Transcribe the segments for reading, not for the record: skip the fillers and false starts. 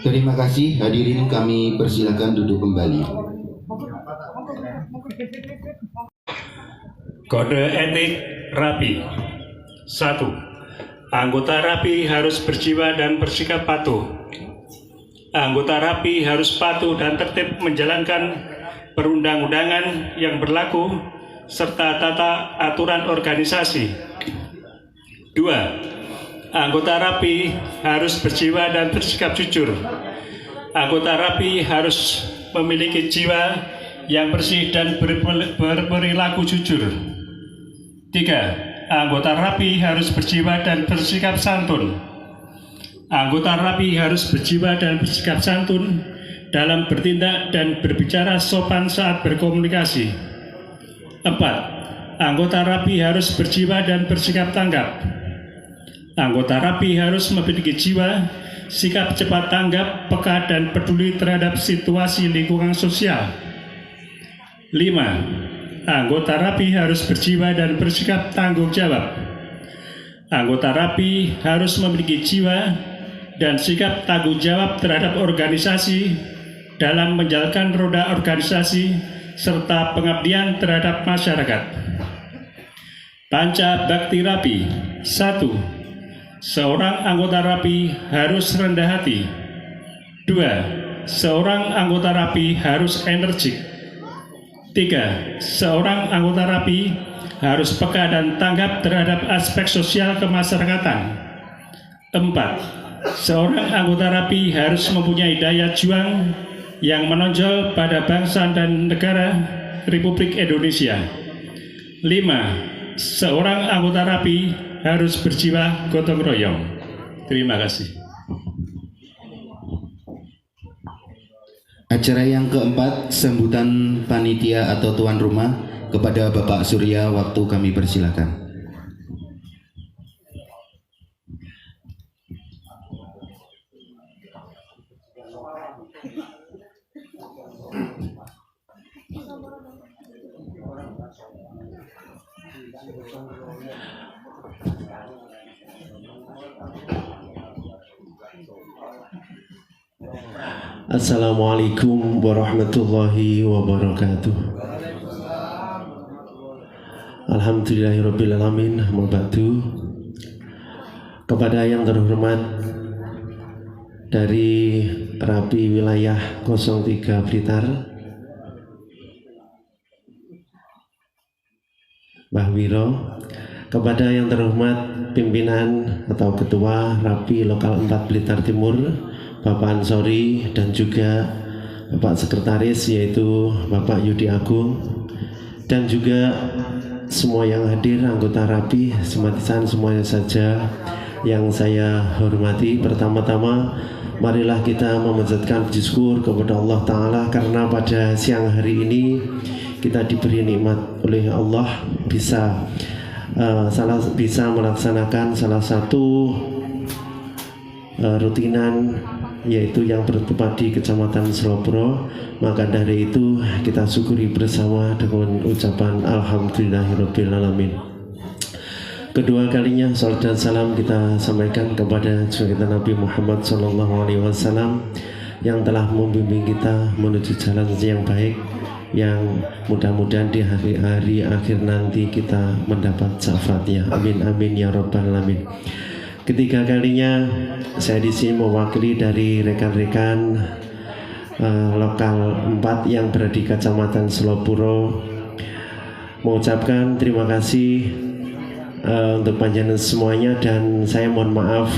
Terima kasih, hadirin kami persilakan duduk kembali. Kode etik RAPI. 1. Anggota RAPI harus berjiwa dan bersikap patuh. Anggota RAPI harus patuh dan tertib menjalankan perundang-undangan yang berlaku serta tata aturan organisasi. 2. Anggota RAPI harus berjiwa dan bersikap jujur. Anggota RAPI harus memiliki jiwa yang bersih dan berperilaku jujur. 3. Anggota RAPI harus berjiwa dan bersikap santun. Anggota RAPI harus berjiwa dan bersikap santun dalam bertindak dan berbicara sopan saat berkomunikasi. 4. Anggota RAPI harus berjiwa dan bersikap tanggap. Anggota RAPI harus memiliki jiwa, sikap cepat tanggap, peka dan peduli terhadap situasi lingkungan sosial. 5. Anggota RAPI harus berjiwa dan bersikap tanggung jawab. Anggota RAPI harus memiliki jiwa dan sikap tanggung jawab terhadap organisasi dalam menjalankan roda organisasi serta pengabdian terhadap masyarakat. Panca Bakti RAPI. 1. Seorang anggota RAPI harus rendah hati. 2. Seorang anggota RAPI harus energik. 3. Seorang anggota RAPI harus peka dan tanggap terhadap aspek sosial kemasyarakatan. 4. Seorang anggota RAPI harus mempunyai daya juang yang menonjol pada bangsa dan negara Republik Indonesia. 5. Seorang anggota RAPI harus berjiwa gotong royong. Terima kasih. Acara yang keempat, sambutan panitia atau tuan rumah kepada Bapak Surya, waktu kami persilakan. Assalamualaikum warahmatullahi wabarakatuh. Alhamdulillahirrabbilalamin. Amma ba'du. Kepada yang terhormat dari Rapi Wilayah 03 Blitar, Mbah Wiro. Kepada yang terhormat pimpinan atau ketua Rapi Lokal 4 Blitar Timur, Bapak Ansori, dan juga Bapak Sekretaris yaitu Bapak Yudi Agung, dan juga semua yang hadir, anggota Rapi, simpatisan semuanya saja yang saya hormati. Pertama-tama marilah kita memanjatkan puji syukur kepada Allah Ta'ala karena pada siang hari ini kita diberi nikmat oleh Allah bisa melaksanakan salah satu rutinan, yaitu yang bertempat di Kecamatan Selopuro. Maka dari itu kita syukuri bersama dengan ucapan Alhamdulillahirrabbilalamin. Kedua kalinya salat dan salam kita sampaikan kepada junjungan Nabi Muhammad SAW yang telah membimbing kita menuju jalan yang baik, yang mudah-mudahan di hari-hari akhir nanti kita mendapat syafaatnya. Amin amin ya rabbal alamin. Ketiga kalinya saya di sini mewakili dari rekan-rekan lokal 4 yang berada di Kecamatan Selopuro mengucapkan terima kasih untuk panjenengan semuanya, dan saya mohon maaf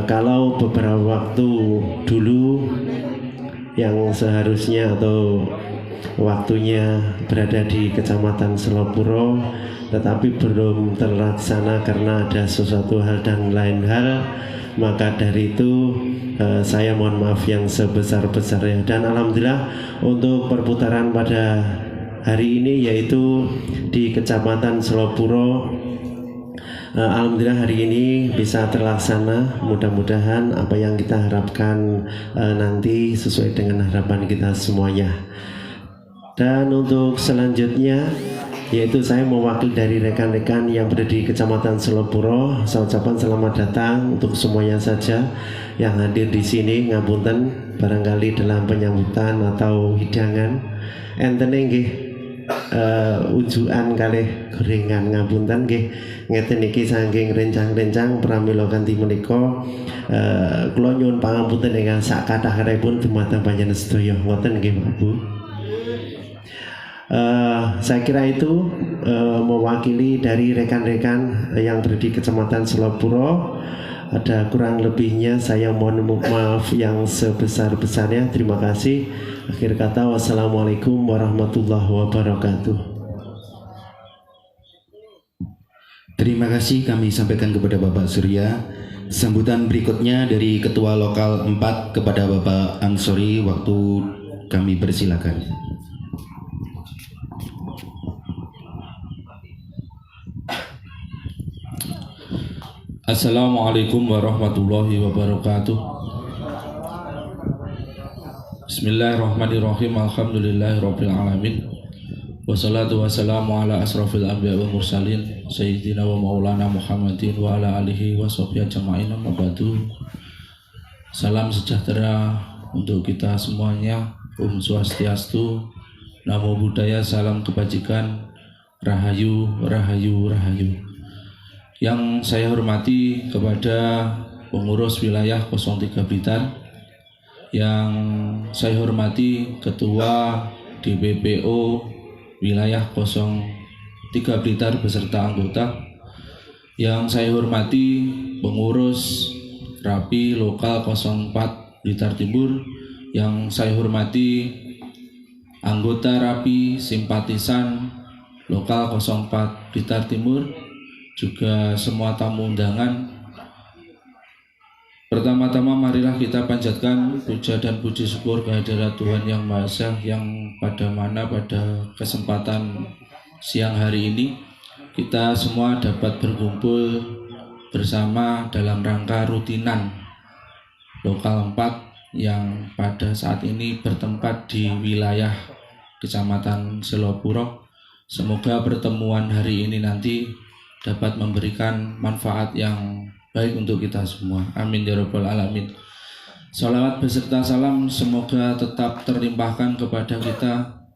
kalau beberapa waktu dulu yang seharusnya atau waktunya berada di Kecamatan Selopuro tetapi belum terlaksana karena ada sesuatu hal dan lain hal, maka dari itu saya mohon maaf yang sebesar-besarnya. Dan alhamdulillah untuk perputaran pada hari ini yaitu di Kecamatan Selopuro, alhamdulillah hari ini bisa terlaksana. Mudah-mudahan apa yang kita harapkan nanti sesuai dengan harapan kita semuanya. Dan untuk selanjutnya yaitu saya mewakili dari rekan-rekan yang berada di Kecamatan Selopuro. Saya ucapkan selamat datang untuk semuanya saja yang hadir di sini. Ngapunten barangkali dalam penyambutan atau hidangan entene nggih ujuan kalih gorengan, ngapunten nggih. Ngeten iki saking rencang-rencang pramila kanthi menika kula nyuwun pangapunten ingkang sak kathahipun dumateng panjenengan sedaya. Ngoten nggih Pak Bu. Saya kira itu mewakili dari rekan-rekan yang berada di Kecamatan Selopuro. Ada kurang lebihnya saya mohon maaf yang sebesar-besarnya. Terima kasih. Akhir kata, wassalamualaikum warahmatullahi wabarakatuh. Terima kasih kami sampaikan kepada Bapak Surya. Sambutan berikutnya dari Ketua Lokal 4 kepada Bapak Ansori. Waktu kami persilakan. Assalamualaikum warahmatullahi wabarakatuh. Bismillahirrahmanirrahim. Alhamdulillahirabbil alamin. Wassalatu wassalamu ala asrofil anbiya wal mursalin sayyidina wa maulana Muhammadin wa ala alihi wa sahbihi ajma'in. Amma ba'du. Salam sejahtera untuk kita semuanya. Swastiastu, Namo Buddhaya, salam kebajikan, Rahayu, Rahayu, Rahayu. Yang saya hormati kepada pengurus wilayah 03 Blitar, yang saya hormati Ketua DPPO wilayah 03 Blitar beserta anggota, yang saya hormati pengurus Rapi Lokal 04 Blitar Timur, yang saya hormati anggota Rapi simpatisan Lokal 04 Blitar Timur, juga semua tamu undangan. Pertama-tama marilah kita panjatkan puja dan puji syukur kehadirat Tuhan Yang Maha Esa, yang pada mana pada kesempatan siang hari ini kita semua dapat berkumpul bersama dalam rangka rutinan Lokal 4 yang pada saat ini bertempat di wilayah Kecamatan Selopuro. Semoga pertemuan hari ini nanti dapat memberikan manfaat yang baik untuk kita semua. Amin ya rabbal alamin. Salawat beserta salam semoga tetap terlimpahkan kepada kita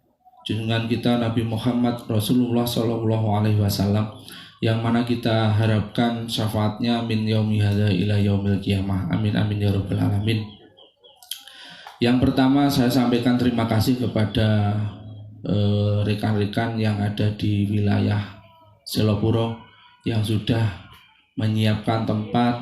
junjungan kita Nabi Muhammad Rasulullah Shallallahu Alaihi Wasallam, yang mana kita harapkan syafaatnya min yaumi hadza ila yaumil qiyamah. Amin amin ya rabbal alamin. Yang pertama saya sampaikan terima kasih kepada rekan-rekan yang ada di wilayah Selopuro yang sudah menyiapkan tempat,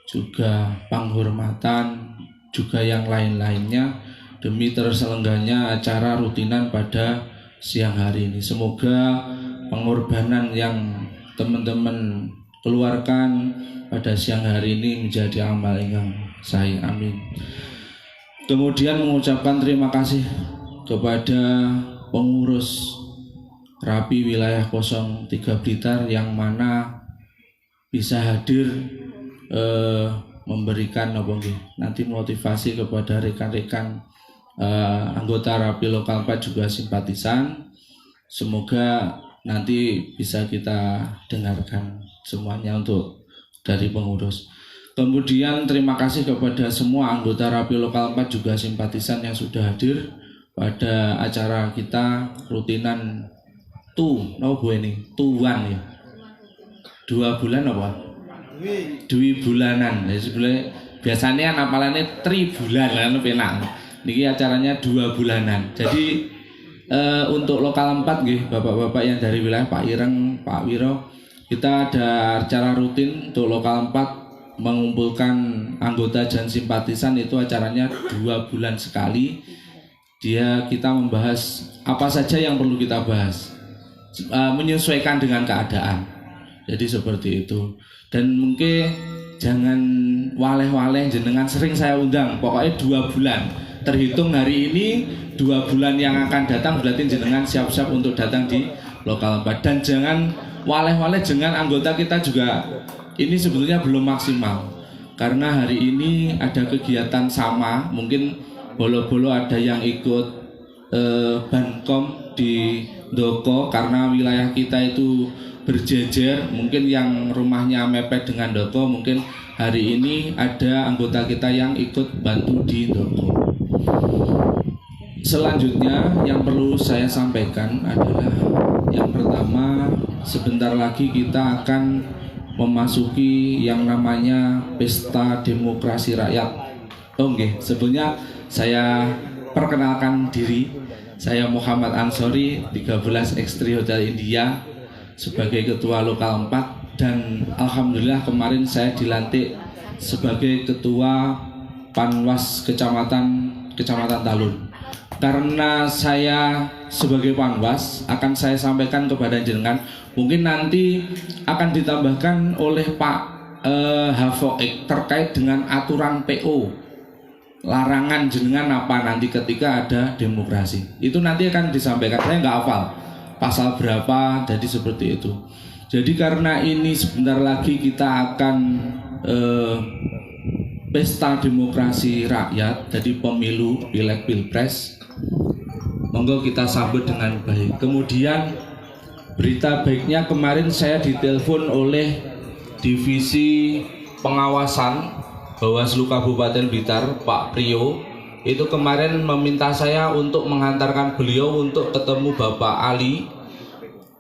juga penghormatan, juga yang lain-lainnya demi terselenggaranya acara rutinan pada siang hari ini. Semoga pengorbanan yang teman-teman keluarkan pada siang hari ini menjadi amal yang sahih. Amin. Kemudian mengucapkan terima kasih kepada pengurus Rapi wilayah 03 Blitar yang mana bisa hadir memberikan nanti motivasi kepada rekan-rekan anggota Rapi Lokal 4 juga simpatisan. Semoga nanti bisa kita dengarkan semuanya untuk dari pengurus. Kemudian terima kasih kepada semua anggota Rapi Lokal 4 juga simpatisan yang sudah hadir pada acara kita rutinan tuan ya. 2 bulan apa? 2 bulanan. Jadi biasanya apalannya 3 bulan kan penak. Niki acaranya 2 bulanan. Jadi untuk lokal 4 nggih, bapak-bapak yang dari wilayah Pak Ireng, Pak Wiro, kita ada acara rutin untuk lokal 4 mengumpulkan anggota dan simpatisan. Itu acaranya 2 bulan sekali. Kita membahas apa saja yang perlu kita bahas, menyesuaikan dengan keadaan. Jadi seperti itu. Dan mungkin jangan waleh-waleh jenengan sering saya undang. Pokoknya 2 bulan. Terhitung hari ini 2 bulan yang akan datang berarti jenengan siap-siap untuk datang di lokal 4. Dan jangan waleh-waleh dengan anggota kita juga. Ini sebetulnya belum maksimal. Karena hari ini ada kegiatan sama, mungkin bolo-bolo ada yang ikut bankom di Doko karena wilayah kita itu berjejer. Mungkin yang rumahnya mepet dengan Doko, mungkin hari ini ada anggota kita yang ikut bantu di Doko. Selanjutnya yang perlu saya sampaikan adalah yang pertama, sebentar lagi kita akan memasuki yang namanya Pesta Demokrasi Rakyat. Sebelumnya saya perkenalkan diri. Saya Muhammad Ansori, 13 X3 Hotel India sebagai Ketua Lokal 4, dan Alhamdulillah kemarin saya dilantik sebagai Ketua Panwas Kecamatan Talun. Karena saya sebagai Panwas akan saya sampaikan kepada jenengan, mungkin nanti akan ditambahkan oleh Pak Havoik terkait dengan aturan PO. Larangan jenengan apa nanti ketika ada demokrasi. Itu nanti akan disampaikan. Saya nggak hafal pasal berapa, jadi seperti itu. Jadi karena ini sebentar lagi kita akan Pesta Demokrasi Rakyat, jadi pemilu, pileg, pilpres. Monggo kita sambut dengan baik. Kemudian berita baiknya, kemarin saya ditelepon oleh Divisi Pengawasan Bawaslu Kabupaten Blitar, Pak Priyo. Itu kemarin meminta saya untuk menghantarkan beliau untuk ketemu Bapak Ali,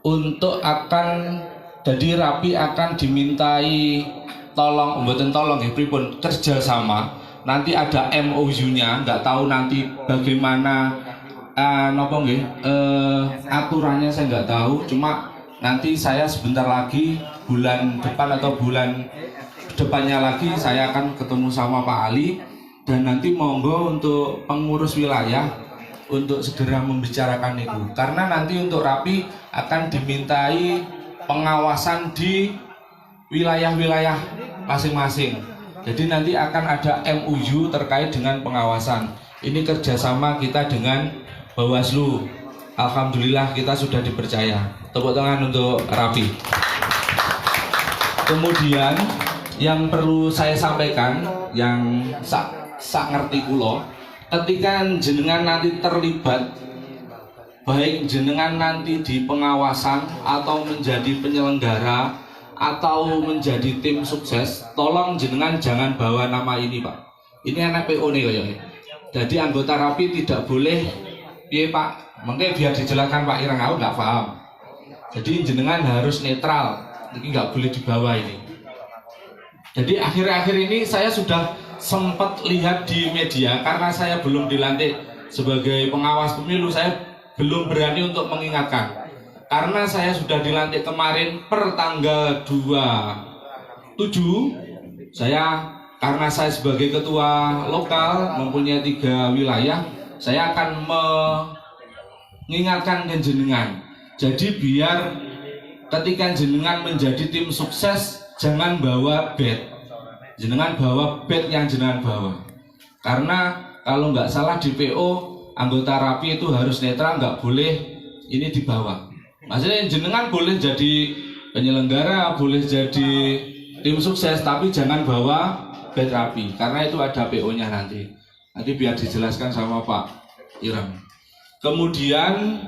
untuk akan jadi Rapi akan dimintai mboten tolong ya pripun kerjasama. Nanti ada MOU-nya, nggak tahu nanti bagaimana aturannya saya nggak tahu. Cuma nanti saya sebentar lagi bulan depan atau bulan depannya lagi saya akan ketemu sama Pak Ali, dan nanti monggo untuk pengurus wilayah untuk segera membicarakan itu. Karena nanti untuk Rapi akan dimintai pengawasan di wilayah-wilayah masing-masing. Jadi nanti akan ada MOU terkait dengan pengawasan. Ini kerjasama kita dengan Bawaslu. Alhamdulillah kita sudah dipercaya. Tepuk tangan untuk Rapi. Kemudian yang perlu saya sampaikan, yang sak ngerti kulo, ketika jenengan nanti terlibat baik jenengan nanti di pengawasan atau menjadi penyelenggara atau menjadi tim sukses, tolong jenengan jangan bawa nama ini Pak. Ini anak PO nih kayaknya. Jadi anggota rapi tidak boleh, iya Pak, mungkin biar dijelaskan Pak Irang, aku nggak paham. Jadi jenengan harus netral, ini nggak boleh dibawa ini. Jadi akhir-akhir ini saya sudah sempat lihat di media, karena saya belum dilantik sebagai pengawas pemilu, saya belum berani untuk mengingatkan. Karena saya sudah dilantik kemarin per tanggal 27, karena saya sebagai ketua lokal mempunyai 3 wilayah, saya akan mengingatkan ke jenengan. Jadi biar ketika jenengan menjadi tim sukses, jangan bawa bed. Jenengan bawa bed yang jenengan bawa. Karena kalau nggak salah di PO, anggota rapi itu harus netral, nggak boleh ini dibawa. Maksudnya jenengan boleh jadi penyelenggara, boleh jadi tim sukses, tapi jangan bawa bed rapi, karena itu ada PO-nya nanti. Nanti biar dijelaskan sama Pak Irang. Kemudian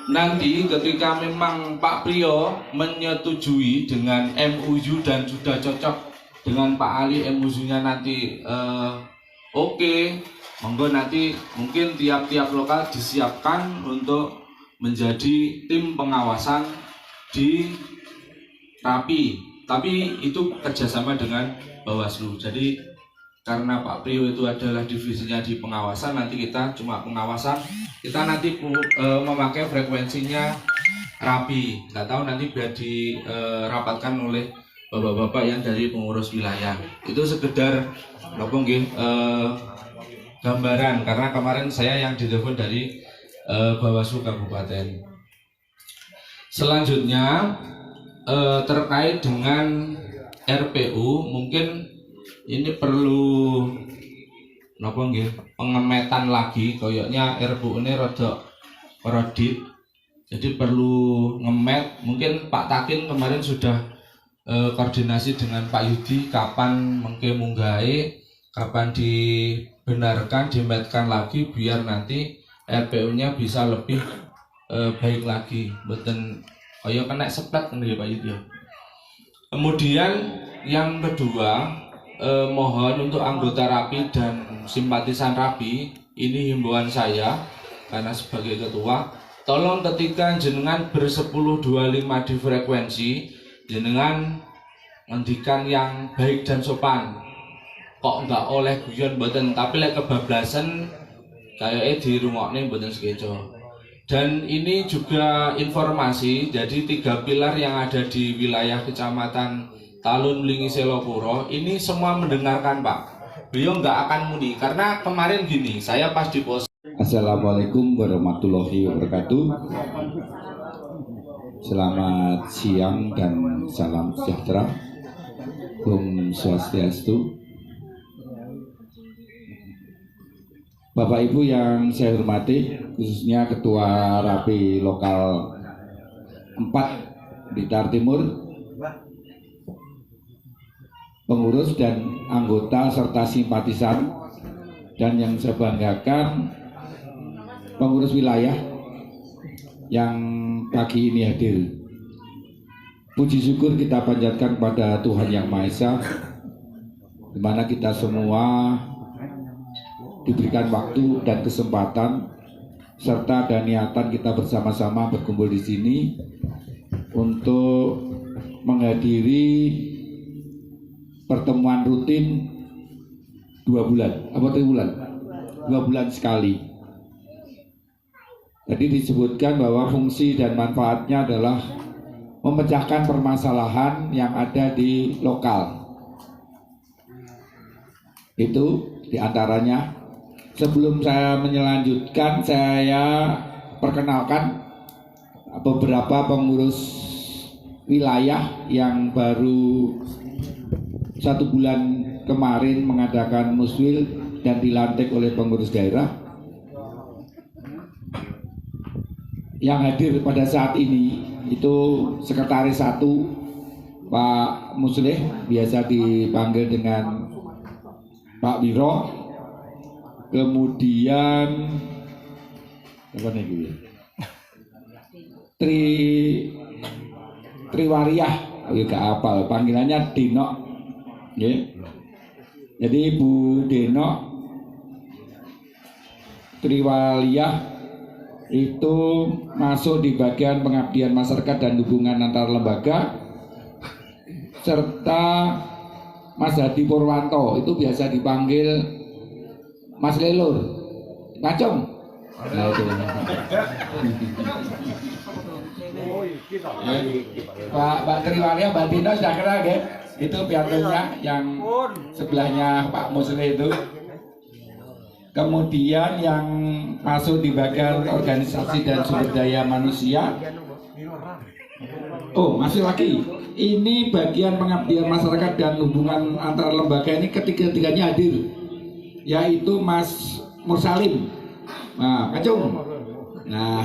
nanti ketika memang Pak Priyo menyetujui dengan MOU dan sudah cocok dengan Pak Ali, MOU-nya nanti oke, monggo nanti mungkin tiap-tiap lokal disiapkan untuk menjadi tim pengawasan di Rapi, tapi itu kerjasama dengan Bawaslu. Jadi karena Pak Priyo itu adalah divisinya di pengawasan, nanti kita cuma pengawasan, kita nanti memakai frekuensinya Rapi. Nggak tahu nanti biar dirapatkan oleh bapak-bapak yang dari pengurus wilayah. Itu sekedar gambaran, karena kemarin saya yang ditelepon dari Bawaslu Kabupaten. Selanjutnya terkait dengan RPU, mungkin ini perlu pengemetan lagi, koyoknya RPU ini rodok korodit, jadi perlu ngemet. Mungkin Pak Takin kemarin sudah koordinasi dengan Pak Yudi kapan munggahe, kapan dibenarkan, dimetkan lagi biar nanti RPU-nya bisa lebih baik lagi, beten kaya kena seplat kan ya Pak Yudi. Kemudian yang kedua, mohon untuk anggota rapi dan simpatisan rapi, ini himbauan saya karena sebagai ketua, tolong ketika jenengan ber1025 di frekuensi, jenengan ngendikan yang baik dan sopan. Kok nggak oleh guyon beten, tapi lek kebablasan kayaknya di rumahnya mboten sekeco. Dan ini juga informasi, jadi 3 pilar yang ada di wilayah Kecamatan Talun Mlingi Selopuro ini semua mendengarkan Pak. Beliau nggak akan muni, karena kemarin gini, saya pas di pos. Assalamualaikum warahmatullahi wabarakatuh. Selamat siang dan salam sejahtera. Om Swastiastu. Bapak Ibu yang saya hormati, khususnya Ketua Rapi Lokal 4 Blitar Timur, pengurus dan anggota serta simpatisan, dan yang saya banggakan pengurus wilayah yang pagi ini hadir. Puji syukur kita panjatkan kepada Tuhan Yang Maha Esa, di mana kita semua diberikan waktu dan kesempatan serta dan niatan kita bersama-sama berkumpul di sini untuk menghadiri pertemuan rutin 2 bulan, 2 bulan sekali. Tadi disebutkan bahwa fungsi dan manfaatnya adalah memecahkan permasalahan yang ada di lokal. Itu diantaranya. Sebelum saya menyelanjutkan, saya perkenalkan beberapa pengurus wilayah yang baru 1 bulan kemarin mengadakan muswil dan dilantik oleh pengurus daerah. Yang hadir pada saat ini itu Sekretaris 1 Pak Muslih, biasa dipanggil dengan Pak Wiro. Kemudian apa nih? Triwariah, gak apal panggilannya Denok. Nggih. Jadi Bu Denok Triwariah itu masuk di bagian pengabdian masyarakat dan hubungan antar lembaga, serta Mas Hadi Purwanto itu biasa dipanggil Mas Lelur. Ngacung. Nah, itu. Pak Triwariah, Mbak Dino sudah kenal ya? Itu piantonya yang sebelahnya Pak Musli itu. Kemudian yang masuk di bagian organisasi dan sumber daya manusia. Oh, masih lagi. Ini bagian pengabdian masyarakat dan hubungan antar lembaga ini ketiga-tiganya hadir, yaitu Mas Mursalim. Nah, Kacung. Nah,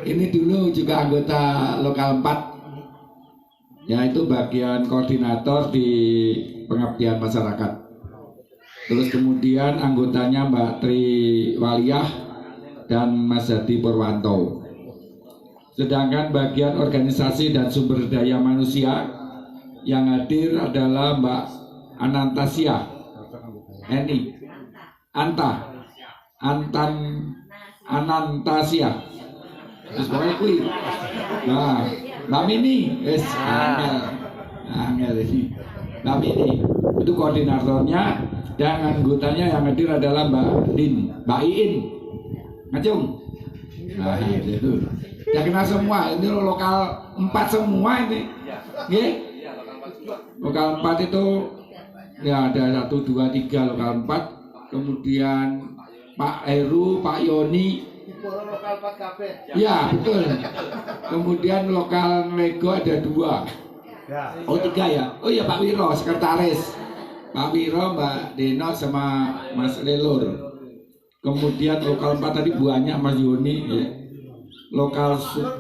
ini dulu juga anggota lokal 4, yaitu bagian koordinator di pengabdian masyarakat. Terus kemudian anggotanya Mbak Triwariah dan Mas Hadi Purwanto. Sedangkan bagian organisasi dan sumber daya manusia yang hadir adalah Mbak Anantasia, Anantasia. Terus pokoknya kui. Nah, Mbak Mini, angel ini. Mbak Mini itu koordinatornya. Dan anggotanya yang hadir adalah Mbak Iin, Ngacung. Nah, itu. Ya kenal semua, ini lokal 4 semua ini. Nggih. Lokal 4 itu ya ada 1, 2, 3 lokal 4. Kemudian Pak Heru, Pak Yoni. Lokal 4 KB. Ya, betul. Kemudian lokal Lego ada 2. Oh, 3 ya. Oh iya, Pak Wiro, sekretaris. Pak Wiro, Mbak Deno sama Mas Lelur. Kemudian lokal 4 tadi banyak Mas Yoni ya. Lokal 1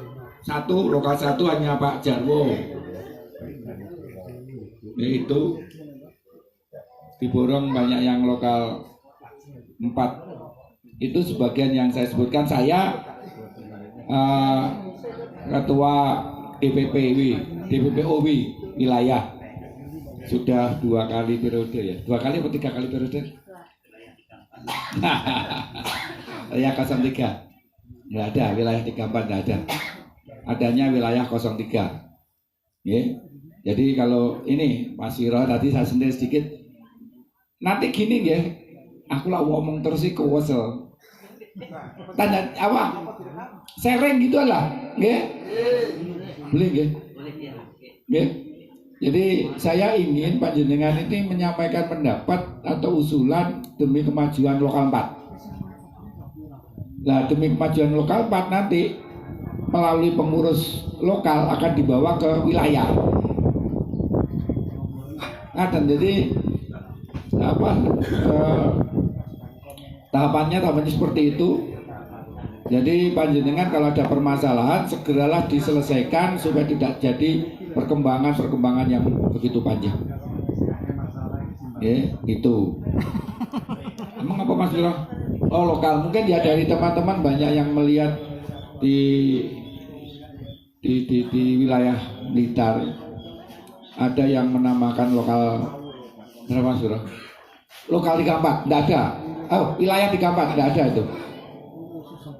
hanya Pak Jarwo. Ya, itu diborong banyak yang lokal 4. Itu sebagian yang saya sebutkan. Saya ketua DPPOW wilayah. Sudah 2 kali periode ya, 2 kali atau 3 kali periode? Ya 03, nggak ada wilayah 34, nggak ada. Adanya wilayah 03. Ya. Jadi kalau ini Mas Wiro tadi saya sendiri sedikit. Nanti gini ya, aku lah ngomong terus sih kewesel. Tanda apa? Sering gitu lah, ya? Boleh ya? Ya. Jadi saya ingin panjenengan ini menyampaikan pendapat atau usulan demi kemajuan lokal 4. Nah, demi kemajuan lokal 4 nanti melalui pengurus lokal akan dibawa ke wilayah. Nah, dan jadi tahapannya seperti itu. Jadi panjenengan kalau ada permasalahan segeralah diselesaikan supaya tidak jadi perkembangan yang begitu panjang. Itu. Emang apa Mas Wiro? Oh, lokal. Mungkin ya dari teman-teman banyak yang melihat di wilayah Blitar ada yang menamakan lokal berapa Mas Wiro? Lokal 34, enggak ada. Oh, wilayah 34 enggak ada itu.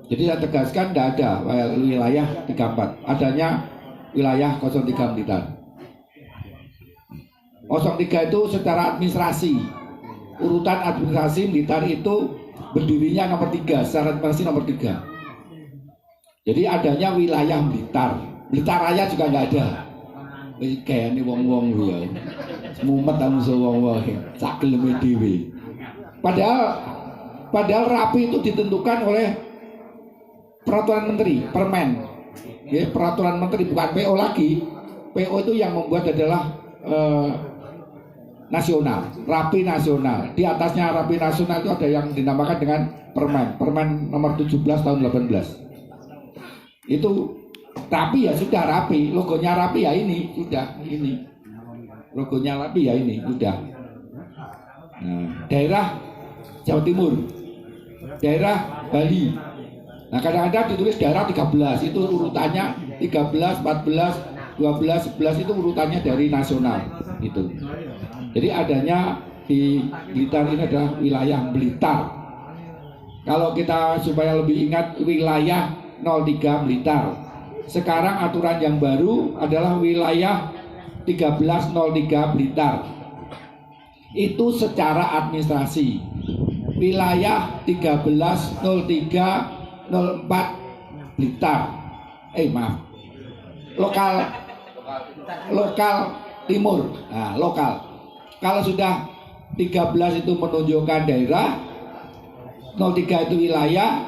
Jadi saya tegaskan tidak ada wilayah 34, adanya wilayah 03 Blitar. 03 itu secara administrasi, urutan administrasi Blitar itu berdirinya nomor 3, secara administrasi nomor 3. Jadi adanya wilayah Blitar, Blitar Raya juga nggak ada. Kayak ini wong-wong ya, mumet amuso wong-wong, sakeleme dhewe. Padahal rapi itu ditentukan oleh peraturan menteri, permen, ya, peraturan menteri bukan PO lagi. PO itu yang membuat adalah nasional, rapi nasional. Di atasnya rapi nasional itu ada yang dinamakan dengan permen nomor 17 tahun 18. Itu rapi ya sudah rapi, logonya rapi ya ini sudah ini, logonya rapi ya ini sudah. Nah, daerah Jawa Timur, daerah Bali. Nah kadang-kadang ditulis daerah 13, itu urutannya 13, 14, 12, 11 itu urutannya dari nasional gitu. Jadi adanya di Blitar ini adalah wilayah Blitar. Kalau kita supaya lebih ingat wilayah 03 Blitar. Sekarang aturan yang baru adalah wilayah 1303 Blitar. Itu secara administrasi. Wilayah 130304 Blitar. Maaf. Lokal timur. Nah, lokal. Kalau sudah 13 itu menunjukkan daerah, 03 itu wilayah,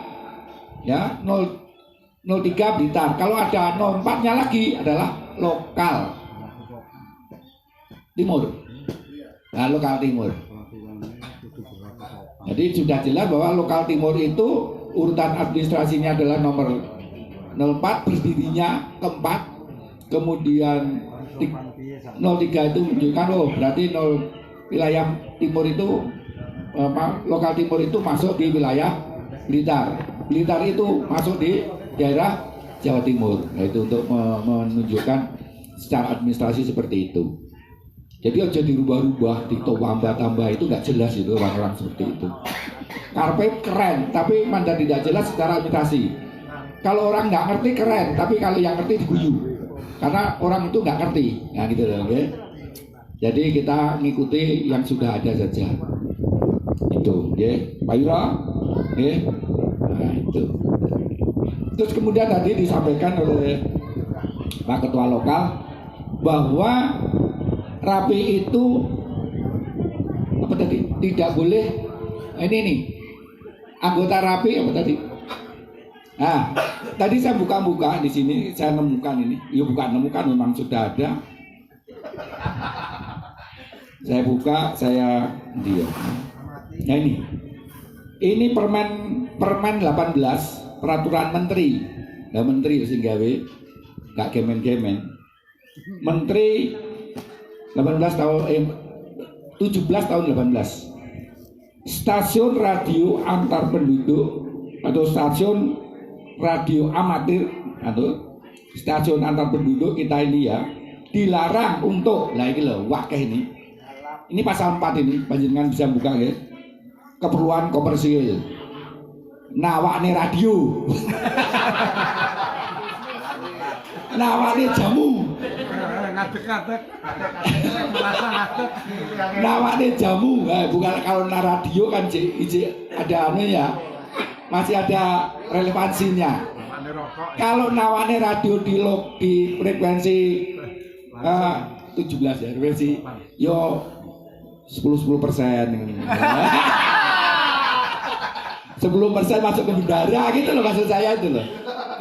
ya 03 Blitar. Kalau ada 04-nya lagi adalah lokal timur. Nah, lokal timur. Jadi sudah jelas bahwa lokal timur itu urutan administrasinya adalah nomor 04, berdirinya keempat, kemudian 03 itu menunjukkan berarti wilayah timur itu lokal timur itu masuk di wilayah Blitar. Blitar itu masuk di daerah Jawa Timur. Nah, itu untuk menunjukkan secara administrasi seperti itu. Jadi aja dirubah-rubah, ditambah-tambah itu nggak jelas itu orang-orang seperti itu. Karpet keren, tapi manda tidak jelas secara administrasi. Kalau orang nggak ngerti keren, tapi kalau yang ngerti diguyu. Karena orang itu nggak ngerti, nah gitu loh, okay? Jadi kita ngikuti yang sudah ada saja. Itu, ya, Pak Yura, ya, nah itu. Terus kemudian tadi disampaikan oleh Pak Ketua Lokal bahwa Rapi itu apa tadi? Tidak boleh. Ini nih anggota Rapi apa tadi? Nah, tadi saya buka-buka di sini, saya nemukan ini. Ya bukan nemukan, memang sudah ada. Saya buka, saya dia. Nah ini permen 18 peraturan menteri. Nah, menteri sing gawe gak gemen-gemen. Menteri 17 tahun 18. Stasiun radio antar penduduk atau stasiun radio amatir atau stasiun antar penduduk kita ini ya dilarang untuk ini pasal 4 ini panjenengan bisa buka ya, keperluan komersil nawakne radio nawakne jamu nawakne jamu bukan kalau radio kan ada anunya, masih ada relevansinya. Kalau nawane radio di frekuensi 17 ya, frekuensi yo 10%. 10% masuk ke udara gitu loh maksud saya itu loh.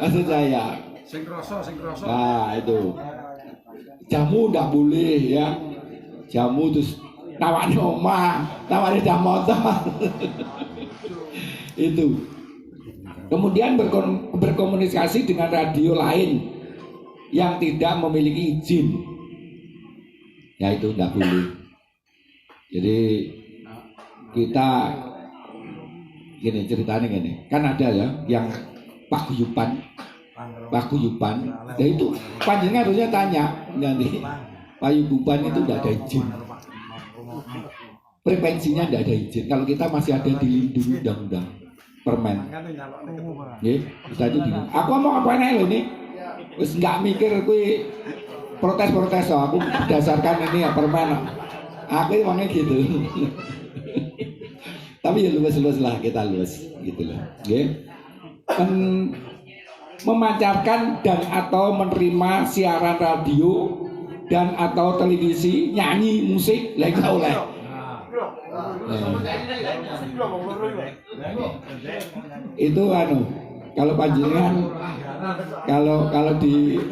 Maksud saya. Singkroso. Nah, itu. Jamu enggak boleh ya. Jamu terus nawane omah, nawane dah motor. Itu. Kemudian berkomunikasi dengan radio lain yang tidak memiliki izin, ya itu tidak boleh. Jadi kita gini ceritanya gini, kan ada ya yang paguyuban, ya itu panjenengan harusnya tanya nanti paguyuban itu tidak ada izin, frekuensinya tidak ada izin. Kalau kita masih ada dilindungi undang-undang permen, ya kita itu di. Aku mau apa nih lo ini, wis nggak mikir kui protes aku berdasarkan ini ya permen. Aku emangnya gitu. Tapi ya luas lah kita luas gitu loh, ya. Memancarkan dan atau menerima siaran radio dan atau televisi, nyanyi musik lagi oleh. Itu kalau panjenengan kalau di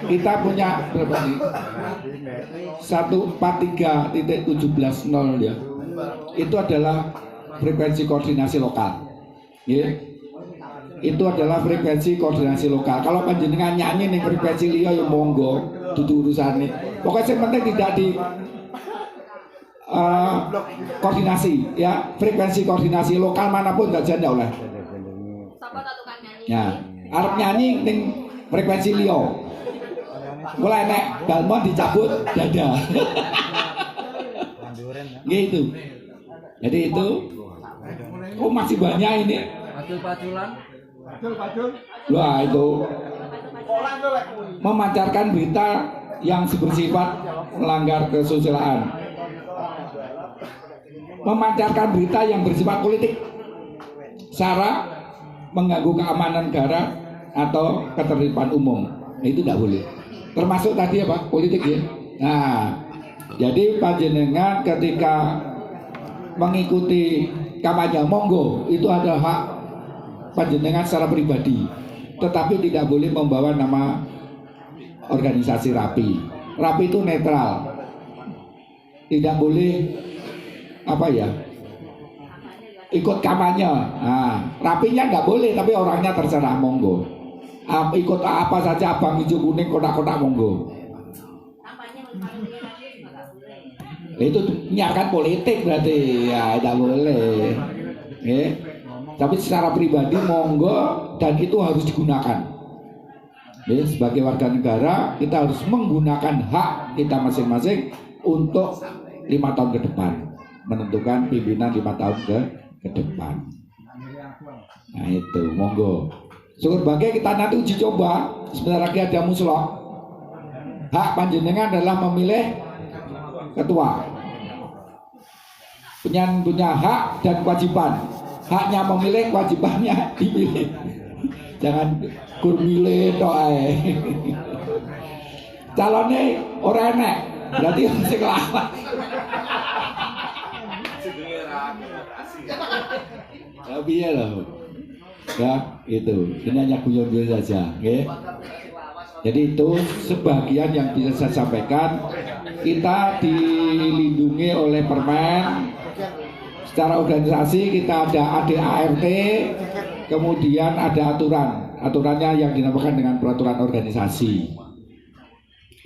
kita punya berapa nih 143.17.0 ya, itu adalah frekuensi koordinasi lokal ya. Itu adalah frekuensi koordinasi lokal. Kalau panjenengan nyanyi nih frekuensi liya ya monggo, dudu urusane. Pokoknya yang penting tidak di koordinasi ya, frekuensi koordinasi lokal manapun gak janda oleh. Ya, arep nyanyi ning frekuensi liya. Mulai nek balmon dicabut dada. Gitu. Jadi itu masih banyak ini. Wah itu memancarkan berita yang bersifat melanggar kesusilaan, memancarkan berita yang bersifat politik, sara mengganggu keamanan negara atau ketertiban umum. Nah, itu tidak boleh. Termasuk tadi apa? Politik ya. Nah, jadi panjenengan ketika mengikuti kampanye monggo, itu adalah hak panjenengan secara pribadi. Tetapi tidak boleh membawa nama organisasi Rapi. Rapi itu netral. Tidak boleh apa ya? Ikut kampanye. Nah, Rapinya nggak boleh, tapi orangnya terserah monggo. Ikut apa saja, abang hijau kuning kotak-kotak monggo. Itu menyiarkan politik berarti ya tidak boleh. Tapi secara pribadi monggo, dan itu harus digunakan. Sebagai warga negara kita harus menggunakan hak kita masing-masing untuk 5 tahun ke depan, menentukan pimpinan 5 tahun ke depan. Nah itu monggo. Syukur bagai kita nanti uji coba. Sebentar lagi ada musloh. Hak panjenengan adalah memilih ketua. Punya hak dan kewajiban. Haknya memilih, kewajibannya dipilih. Jangan kur milih tok ae. Calonnya ora enek, berarti sing lawan. Tapi ya loh. Ya, itu. Ini hanya guyon-guyon saja, okay? Jadi itu sebagian yang bisa saya sampaikan. Kita dilindungi oleh permen. Secara organisasi kita ada ADART, kemudian ada aturannya yang dinamakan dengan peraturan organisasi.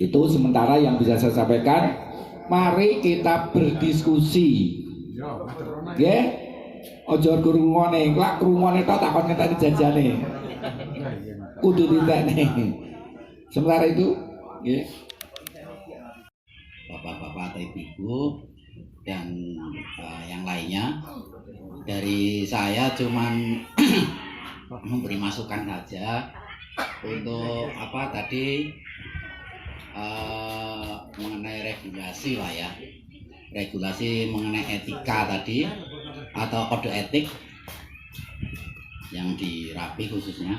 Itu sementara yang bisa saya sampaikan. Mari kita berdiskusi, ya. Ojo krungone, lak krungone tok takon ngenteni jajane. Kudu ditekne. Sementara itu, nggih. Bapak-bapak atau ibu dan yang lainnya, dari saya cuman memberi masukan saja untuk apa tadi mengenai regulasi lah ya, regulasi mengenai etika tadi atau kode etik yang di Rapi khususnya.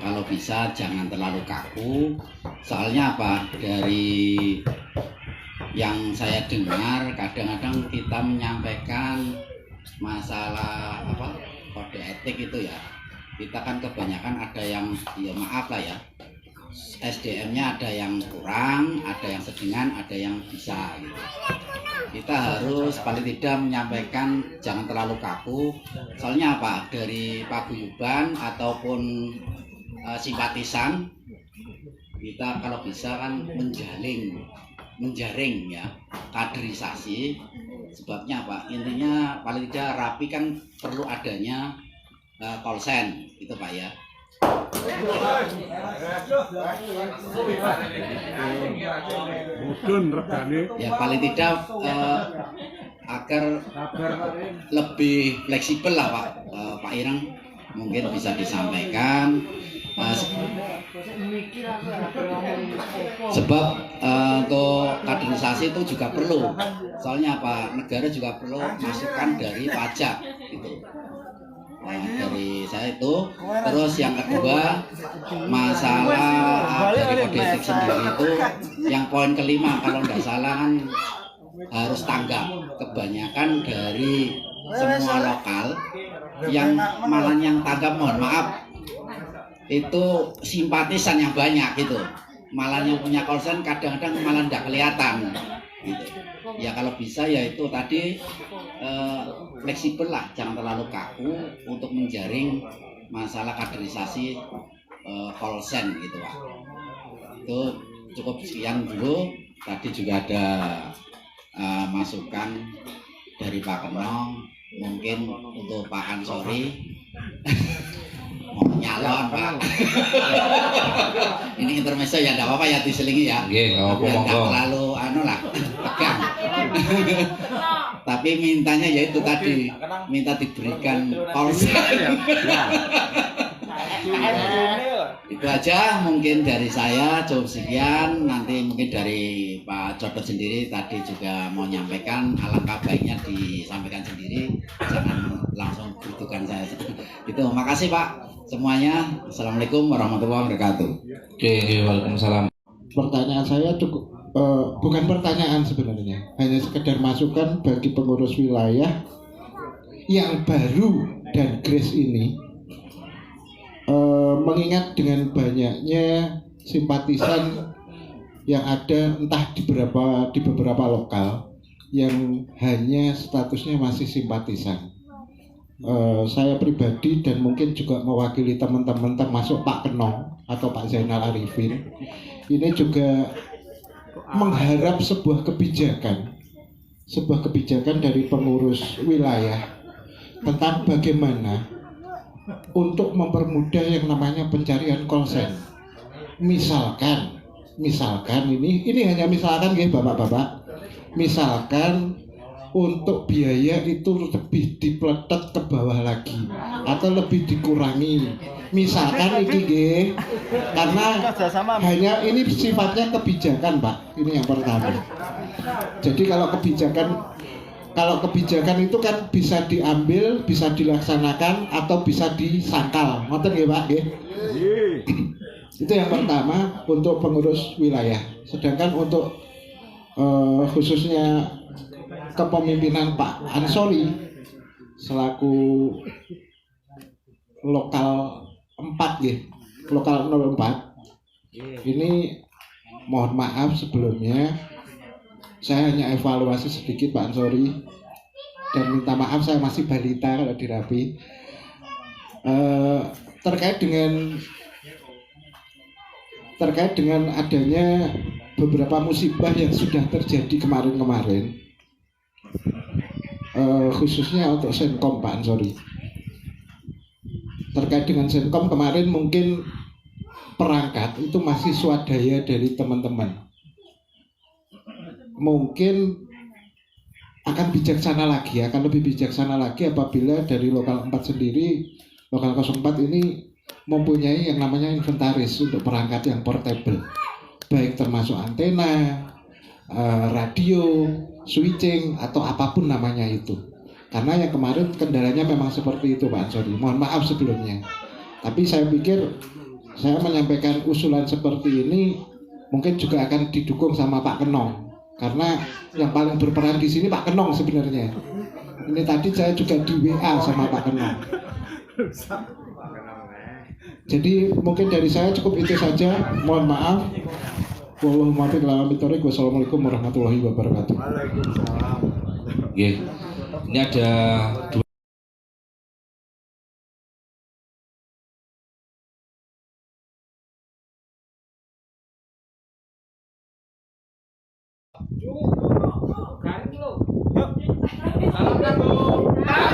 Kalau bisa jangan terlalu kaku, soalnya apa, dari yang saya dengar kadang-kadang kita menyampaikan masalah apa kode etik itu ya, kita kan kebanyakan ada yang ya maaf lah ya, SDM-nya ada yang kurang, ada yang sedingan, ada yang bisa gitu. Kita harus paling tidak menyampaikan jangan terlalu kaku, soalnya apa, dari paguyuban ataupun simpatisan kita kalau bisa kan menjaring ya kaderisasi. Sebabnya apa, intinya paling tidak Rapi kan perlu adanya kolsen itu Pak ya. Ya paling tidak agar lebih fleksibel lah Pak Ireng, mungkin bisa disampaikan. Sebab untuk kaderisasi itu juga perlu, soalnya apa, negara juga perlu masukan dari pajak gitu. Dari saya itu. Terus yang kedua, masalah dari kode etik sendiri itu yang poin kelima kalau tidak salah kan harus tanggap. Kebanyakan dari semua lokal yang malah yang tanggap, mohon maaf, itu simpatisan yang banyak gitu. Malah yang punya konsen kadang-kadang malah tidak kelihatan gitu. Ya kalau bisa ya itu tadi fleksibel lah, jangan terlalu kaku untuk menjaring masalah kaderisasi kolsen gitu Pak. Itu cukup sekian dulu. Tadi juga ada masukan dari Pak Kenong, mungkin untuk Pak Ansori mau nyalon Pak. Ini intermezzo ya, enggak apa-apa ya, diselingi ya. Nggih, nggak apa-apa, Biar nggak monggo. terlalu tegang. Tapi mintanya yaitu tadi, minta diberikan polsa. Itu aja mungkin dari saya, cukup sekian. Nanti mungkin dari Pak Codot sendiri tadi juga mau nyampaikan, alangkah baiknya disampaikan sendiri, jangan langsung butuhkan saya. Itu, makasih Pak semuanya. Assalamualaikum warahmatullahi wabarakatuh. Oke, waalaikumsalam. Pertanyaan saya cukup bukan pertanyaan sebenarnya, hanya sekedar masukan bagi pengurus wilayah yang baru dan Grace ini, mengingat dengan banyaknya simpatisan yang ada entah di beberapa lokal yang hanya statusnya masih simpatisan. Saya pribadi dan mungkin juga mewakili teman-teman termasuk Pak Kenong atau Pak Zainal Arifin, ini juga mengharap sebuah kebijakan dari pengurus wilayah tentang bagaimana untuk mempermudah yang namanya pencarian konsen. Misalkan ini hanya misalkan ya Bapak-bapak, misalkan untuk biaya itu lebih dipletet ke bawah lagi atau lebih dikurangi, misalkan ini nggih, karena hanya ini sifatnya kebijakan Pak, ini yang pertama. Jadi kalau kebijakan itu kan bisa diambil, bisa dilaksanakan atau bisa disangkal, ngoten nggih Pak nggih. Itu yang pertama untuk pengurus wilayah. Sedangkan untuk khususnya kepemimpinan Pak Ansori selaku lokal 4 ya, lokal 04, ini mohon maaf sebelumnya, saya hanya evaluasi sedikit Pak Ansori dan minta maaf saya masih balita kalau dirapi, terkait dengan adanya beberapa musibah yang sudah terjadi kemarin-kemarin, khususnya untuk Senkom Pak Ansori. Terkait dengan Senkom kemarin mungkin perangkat itu masih swadaya dari teman-teman. Mungkin akan lebih bijaksana lagi apabila dari lokal 4 sendiri, lokal 04 ini mempunyai yang namanya inventaris untuk perangkat yang portable, baik termasuk antena, radio, switching atau apapun namanya itu. Karena yang kemarin kendalanya memang seperti itu Pak Ansori. Mohon maaf sebelumnya. Tapi saya pikir saya menyampaikan usulan seperti ini mungkin juga akan didukung sama Pak Kenong. Karena yang paling berperan di sini Pak Kenong sebenarnya. Ini tadi saya juga di WA sama Pak Kenong. Jadi mungkin dari saya cukup itu saja. Mohon maaf. Wassalamualaikum warahmatullahi wabarakatuh. Nggih. Ini ada dua Salam